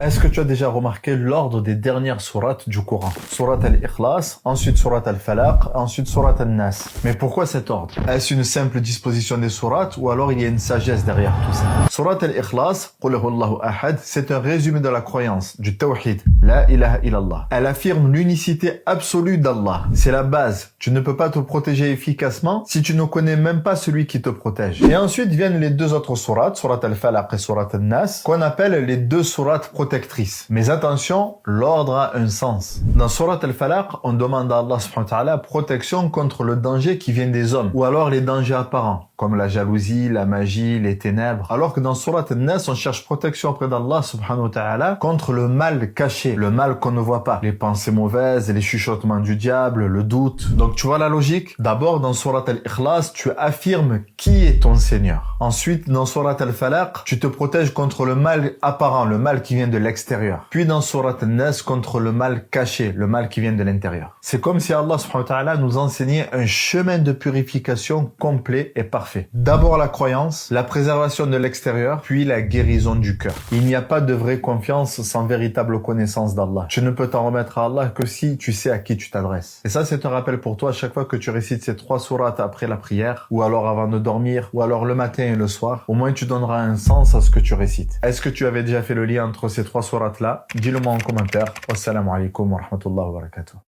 Est-ce que tu as déjà remarqué l'ordre des dernières sourates du Coran? Sourate al-Ikhlas, ensuite sourate al-Falaq, ensuite sourate al-Nas. Mais pourquoi cet ordre? Est-ce une simple disposition des sourates ou alors il y a une sagesse derrière tout ça? Sourate al-Ikhlas, Qul huwallahu ahad, c'est un résumé de la croyance, du tawhid, la ilaha illallah. Elle affirme l'unicité absolue d'Allah. C'est la base. Tu ne peux pas te protéger efficacement si tu ne connais même pas celui qui te protège. Et ensuite viennent les deux autres sourates, sourate al-Falaq et sourate al-Nas, qu'on appelle les deux sourates protectrices. Mais attention, l'ordre a un sens. Dans Surat al-Falaq, on demande à Allah subhanahu wa ta'ala protection contre le danger qui vient des hommes, ou alors les dangers apparents, comme la jalousie, la magie, les ténèbres. Alors que dans Surat al-Nas, on cherche protection auprès d'Allah subhanahu wa ta'ala contre le mal caché, le mal qu'on ne voit pas, les pensées mauvaises, les chuchotements du diable, le doute. Donc tu vois la logique? D'abord, dans Surat al-Ikhlas, tu affirmes qui est ton Seigneur. Ensuite, dans Surat al-Falaq, tu te protèges contre le mal apparent, le mal qui vient de l'extérieur. Puis dans Surat al-Nas, contre le mal caché, le mal qui vient de l'intérieur. C'est comme si Allah subhanahu wa ta'ala nous enseignait un chemin de purification complet et parfait. D'abord la croyance, la préservation de l'extérieur, puis la guérison du cœur. Il n'y a pas de vraie confiance sans véritable connaissance d'Allah. Tu ne peux t'en remettre à Allah que si tu sais à qui tu t'adresses. Et ça, c'est un rappel pour toi à chaque fois que tu récites ces 3 sourates après la prière, ou alors avant de dormir, ou alors le matin et le soir. Au moins, tu donneras un sens à ce que tu récites. Est-ce que tu avais déjà fait le lien entre ces 3 sourates là? Dis-le moi en commentaire. Wassalamu alaikum wa rahmatullahi wa barakatuh.